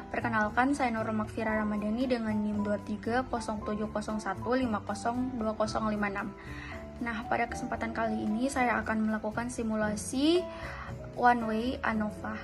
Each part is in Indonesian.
Perkenalkan, saya Nurul Makfira Ramadhani dengan NIM 230701502056. Nah, pada kesempatan kali ini saya akan melakukan simulasi one way ANOVA.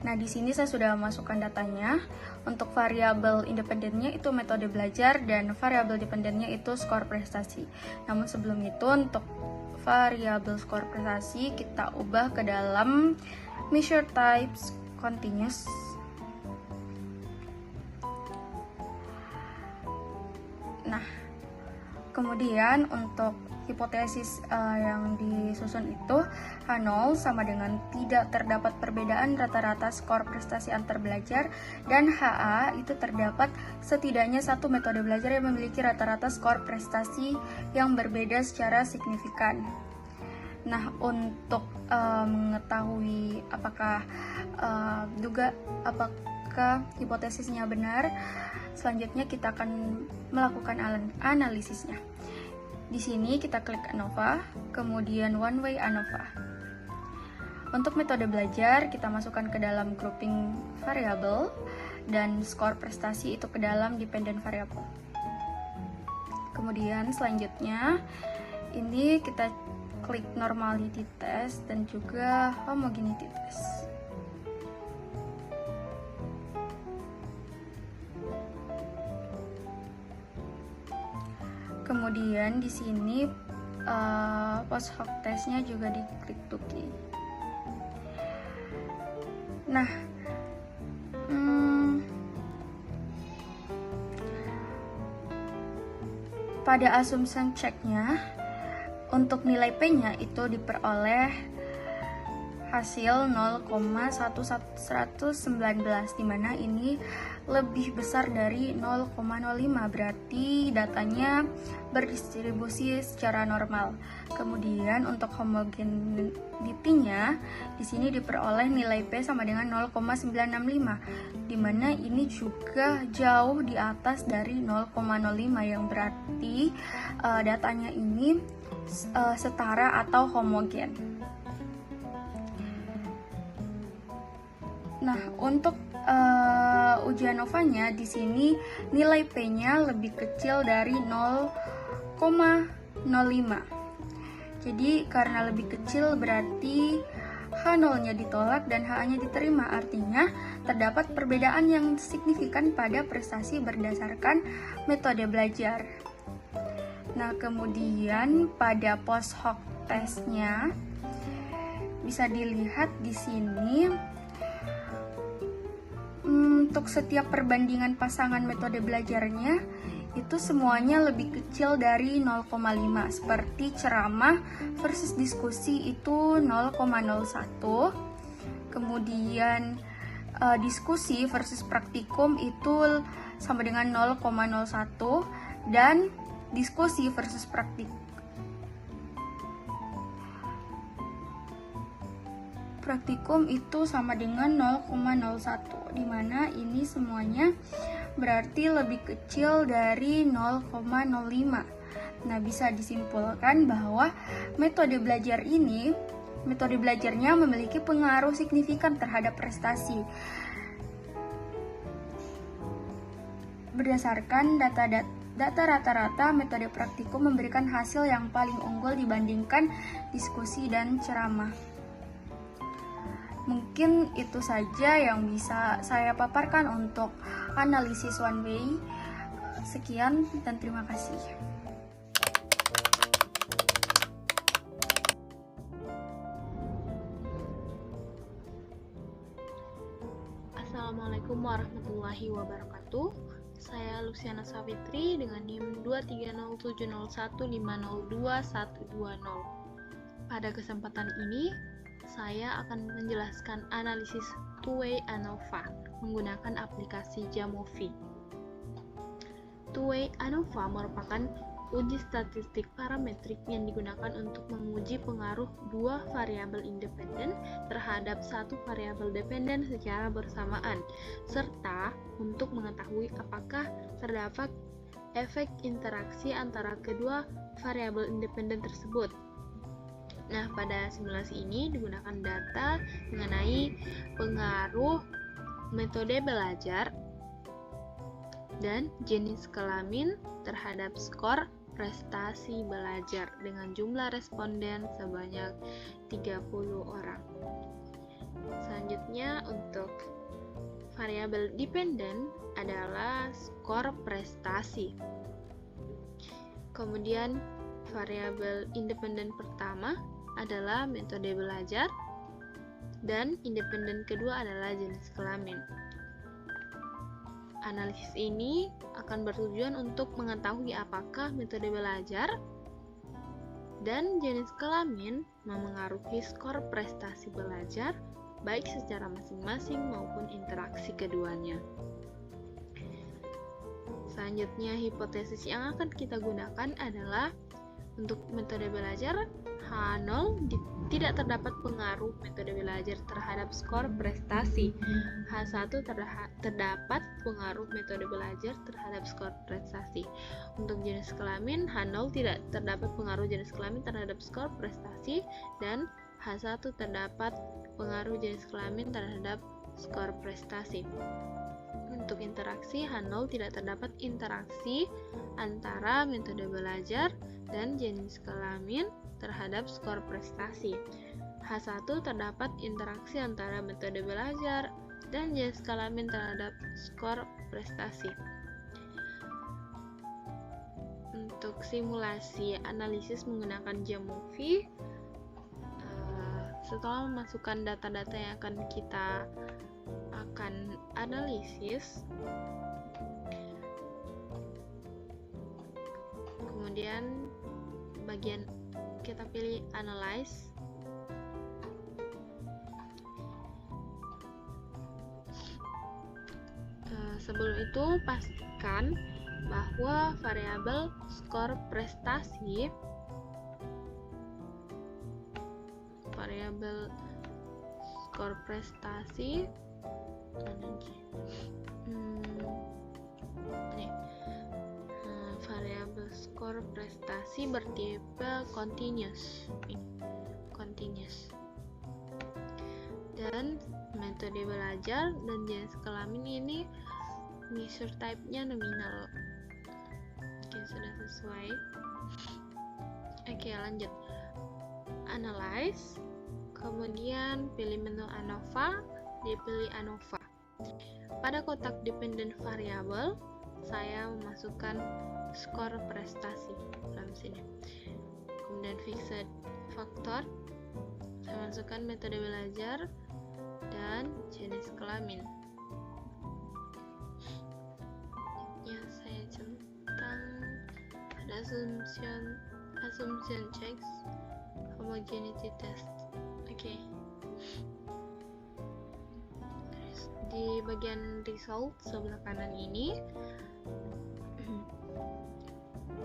Nah, di sini saya sudah masukkan datanya. Untuk variabel independennya itu metode belajar dan variabel dependennya itu skor prestasi. Namun sebelum itu, untuk variabel skor prestasi kita ubah ke dalam measure types continuous. Nah, kemudian untuk hipotesis yang disusun itu H0 sama dengan tidak terdapat perbedaan rata-rata skor prestasi antar belajar, dan HA itu terdapat setidaknya satu metode belajar yang memiliki rata-rata skor prestasi yang berbeda secara signifikan. Nah, untuk mengetahui apakah hipotesisnya benar, selanjutnya kita akan melakukan analisisnya. Di sini kita klik ANOVA, kemudian one way ANOVA. Untuk metode belajar, kita masukkan ke dalam grouping variabel dan skor prestasi itu ke dalam dependent variable. Kemudian selanjutnya ini kita klik normality test dan juga homogeneity test. Kemudian di sini post hoc testnya juga diklik duplicate. Nah, pada assumption checknya untuk nilai P-nya itu diperoleh hasil 0,1119, dimana ini lebih besar dari 0,05, berarti datanya berdistribusi secara normal. Kemudian untuk homogeneity-nya di sini diperoleh nilai P sama dengan 0,965, dimana ini juga jauh di atas dari 0,05 yang berarti datanya ini setara atau homogen. Nah, untuk ujian ANOVA-nya di sini nilai P-nya lebih kecil dari 0,05. Jadi karena lebih kecil berarti H0-nya ditolak dan H-nya diterima. Artinya terdapat perbedaan yang signifikan pada prestasi berdasarkan metode belajar. Nah, kemudian pada post hoc testnya bisa dilihat di sini. Untuk setiap perbandingan pasangan metode belajarnya itu semuanya lebih kecil dari 0,5, seperti ceramah versus diskusi itu 0,01, kemudian diskusi versus praktikum itu sama dengan 0,01, dan diskusi versus praktikum itu sama dengan 0,01, dimana ini semuanya berarti lebih kecil dari 0,05. Nah, bisa disimpulkan bahwa metode belajarnya memiliki pengaruh signifikan terhadap prestasi. Berdasarkan data rata-rata, metode praktikum memberikan hasil yang paling unggul dibandingkan diskusi dan ceramah. Mungkin itu saja yang bisa saya paparkan untuk analisis one way. Sekian dan terima kasih. Assalamualaikum warahmatullahi wabarakatuh. Saya Luciana Savitri dengan NIM 230701502120. Pada kesempatan ini saya akan menjelaskan analisis two-way ANOVA menggunakan aplikasi Jamovi. Two-way ANOVA merupakan uji statistik parametrik yang digunakan untuk menguji pengaruh dua variabel independen terhadap satu variabel dependen secara bersamaan, serta untuk mengetahui apakah terdapat efek interaksi antara kedua variabel independen tersebut. Nah, pada simulasi ini digunakan data mengenai pengaruh metode belajar, dan jenis kelamin terhadap skor prestasi belajar dengan jumlah responden sebanyak 30 orang. Selanjutnya untuk variabel dependen adalah skor prestasi. Kemudian variabel independen pertama adalah metode belajar dan independen kedua adalah jenis kelamin. Analisis ini akan bertujuan untuk mengetahui apakah metode belajar dan jenis kelamin memengaruhi skor prestasi belajar baik secara masing-masing maupun interaksi keduanya. Selanjutnya, hipotesis yang akan kita gunakan adalah untuk metode belajar H0 tidak terdapat pengaruh metode belajar terhadap skor prestasi. H1 terdapat pengaruh metode belajar terhadap skor prestasi. Untuk jenis kelamin, H0 tidak terdapat pengaruh jenis kelamin terhadap skor prestasi, dan H1 terdapat pengaruh jenis kelamin terhadap skor prestasi. Untuk interaksi, H0 tidak terdapat interaksi antara metode belajar dan jenis kelamin terhadap skor prestasi. H1 terdapat interaksi antara metode belajar dan jenis kelamin terhadap skor prestasi. Untuk simulasi analisis menggunakan Jamovie, setelah memasukkan data-data yang akan kita analisis, kemudian bagian kita pilih analyze. Sebelum itu pastikan bahwa variabel skor prestasi variabel skor prestasi bertipe continuous, dan metode belajar dan jenis kelamin ini measure type-nya nominal. Oke, sudah sesuai. Oke, lanjut. Analyze, kemudian pilih menu ANOVA, dipilih ANOVA. Pada kotak dependent variable, saya memasukkan skor prestasi dalam sini. Kemudian fixed factor, saya masukkan metode belajar dan jenis kelamin. Ya, saya centang ada assumption checks, homogeneity test. Oke. Di bagian result sebelah kanan ini,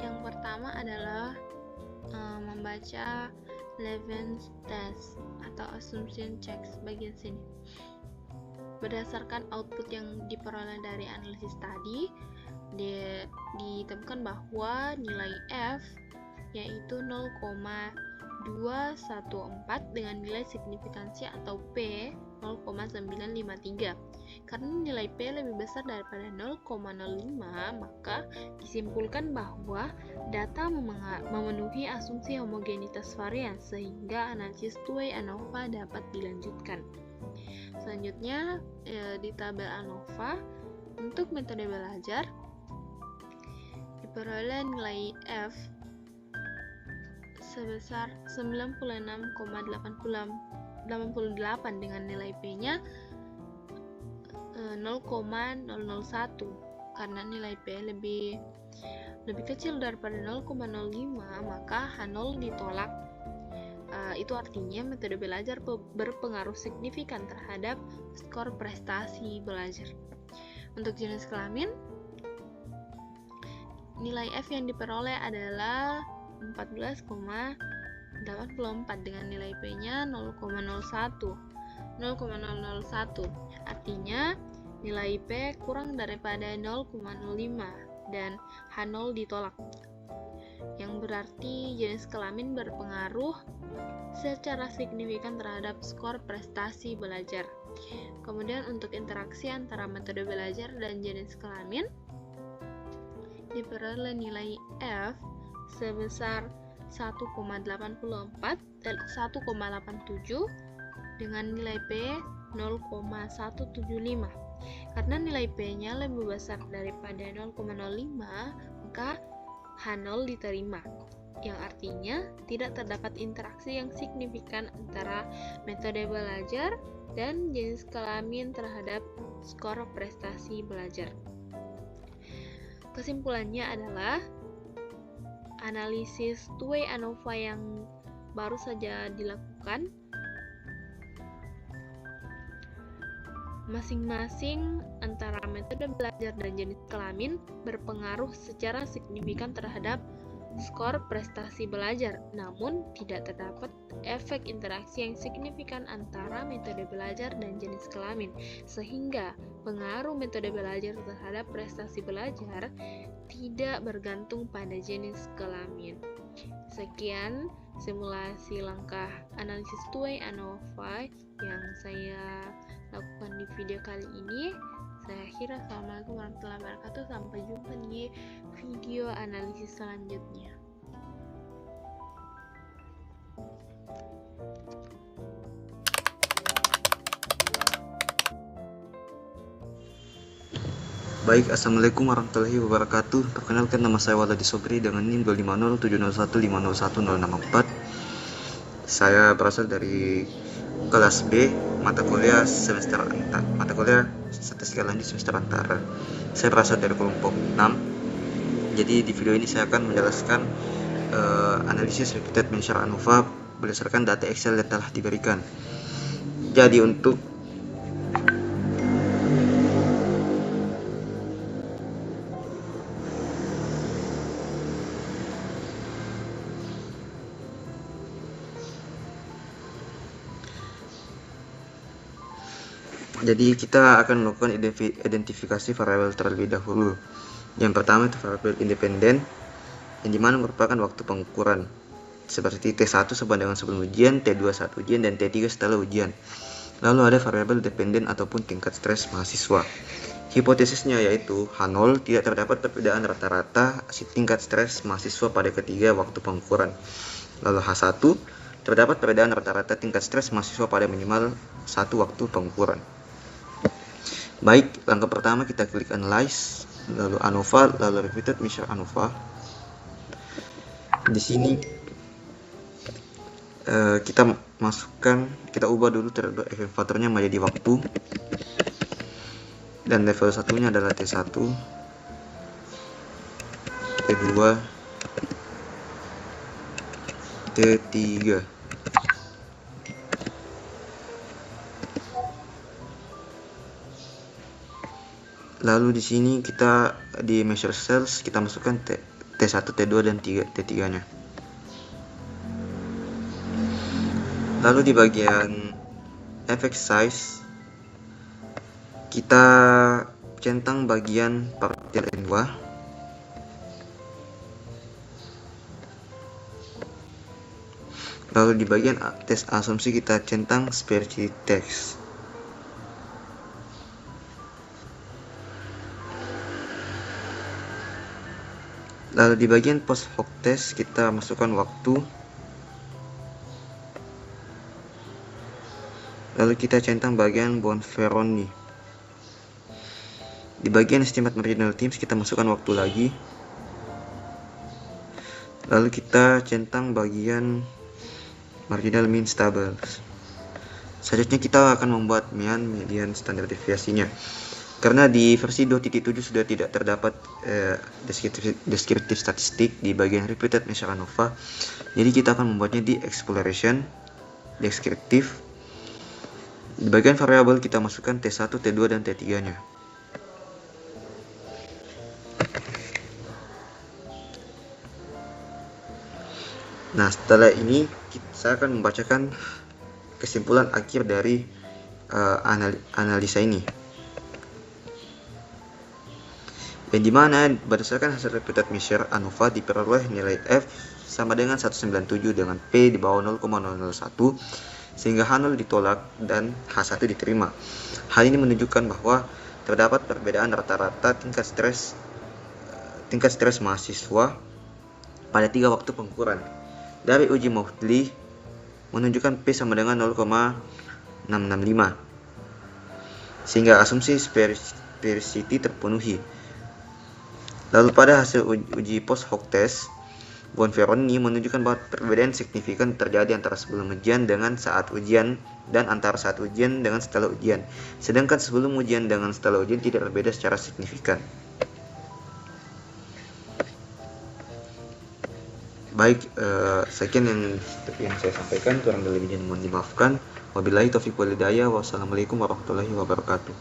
yang pertama adalah membaca Leven's test atau assumption checks bagian sini. Berdasarkan output yang diperoleh dari analisis tadi, ditemukan bahwa nilai F yaitu 0,214 dengan nilai signifikansi atau P 0,953. Karena nilai P lebih besar daripada 0,05, maka disimpulkan bahwa data memenuhi asumsi homogenitas varian sehingga analisis two-way ANOVA dapat dilanjutkan. Selanjutnya di tabel ANOVA untuk metode belajar diperoleh nilai F sebesar 96,88 dengan nilai P-nya 0,001. Karena nilai P lebih kecil daripada 0,05, maka H0 ditolak. Itu artinya metode belajar berpengaruh signifikan terhadap skor prestasi belajar. Untuk jenis kelamin, nilai F yang diperoleh adalah 14,84 dengan nilai P-nya 0,01. Artinya nilai P kurang daripada 0,05 dan H0 ditolak. Yang berarti jenis kelamin berpengaruh secara signifikan terhadap skor prestasi belajar. Kemudian untuk interaksi antara metode belajar dan jenis kelamin, diperoleh nilai F sebesar 1,84 dan 1,87 dengan nilai P 0,175. Karena nilai P-nya lebih besar daripada 0,05, maka H0 diterima, yang artinya tidak terdapat interaksi yang signifikan antara metode belajar dan jenis kelamin terhadap skor prestasi belajar. Kesimpulannya adalah analisis two-way ANOVA yang baru saja dilakukan, masing-masing antara metode belajar dan jenis kelamin berpengaruh secara signifikan terhadap skor prestasi belajar, namun tidak terdapat efek interaksi yang signifikan antara metode belajar dan jenis kelamin, sehingga pengaruh metode belajar terhadap prestasi belajar tidak bergantung pada jenis kelamin. Sekian simulasi langkah analisis two-way ANOVA yang saya lakukan di video kali ini. Saya akhiri. Assalamualaikum warahmatullahi wabarakatuh. Sampai jumpa di video analisis selanjutnya. Baik, Assalamualaikum warahmatullahi wabarakatuh. Perkenalkan, nama saya Waladi Sobri dengan NIM 2507015015064. Saya berasal dari kelas B, mata kuliah statistika lanjut semester antara. Saya berasal dari kelompok 6. Jadi di video ini saya akan menjelaskan analisis repeated measure ANOVA berdasarkan data Excel yang telah diberikan. Jadi kita akan melakukan identifikasi variabel terlebih dahulu. Yang pertama itu variabel independen, yang dimana merupakan waktu pengukuran, seperti T1 sama dengan sebelum ujian, T2 saat ujian, dan T3 setelah ujian. Lalu ada variabel dependen ataupun tingkat stres mahasiswa. Hipotesisnya yaitu H0 tidak terdapat perbedaan rata-rata tingkat stres mahasiswa pada ketiga waktu pengukuran. Lalu H1 terdapat perbedaan rata-rata tingkat stres mahasiswa pada minimal satu waktu pengukuran. Baik, langkah pertama kita klik analyze, lalu ANOVA, lalu repeated measure ANOVA. Di sini kita ubah dulu ekvivatornya menjadi waktu, dan level satunya adalah T1, T2, T3. Lalu di sini kita di measure cells kita masukkan T1, T2 dan T3-nya. Lalu di bagian effect size kita centang bagian partikel N2. Lalu di bagian tes asumsi kita centang sparsity text. Lalu di bagian post hoc test kita masukkan waktu. Lalu kita centang bagian Bonferroni. Di bagian estimate marginal teams kita masukkan waktu lagi. Lalu kita centang bagian marginal mean tables. Selanjutnya kita akan membuat median standar deviasinya. Karena di versi 2.7 sudah tidak terdapat deskriptif statistik di bagian repeated measure ANOVA, jadi kita akan membuatnya di exploration, deskriptif. Di bagian variabel kita masukkan T1, T2, dan T3-nya. Nah, setelah ini saya akan membacakan kesimpulan akhir dari analisa ini. Yang dimana berdasarkan hasil repeated measure ANOVA diperoleh nilai F sama dengan 197 dengan P di bawah 0,001 sehingga H0 ditolak dan H1 diterima. Hal ini menunjukkan bahwa terdapat perbedaan rata-rata tingkat stres mahasiswa pada 3 waktu pengukuran. Dari uji Mouldy menunjukkan P sama dengan 0,665, sehingga asumsi sphericity terpenuhi. Lalu pada hasil uji post hoc test, Bonferroni menunjukkan bahwa perbedaan signifikan terjadi antara sebelum ujian dengan saat ujian dan antara saat ujian dengan setelah ujian, sedangkan sebelum ujian dengan setelah ujian tidak berbeda secara signifikan. Baik, sekian yang saya sampaikan, kurang lebihnya mohon dimaafkan. Wabillahi taufiq wal hidayah. Wassalamualaikum warahmatullahi wabarakatuh.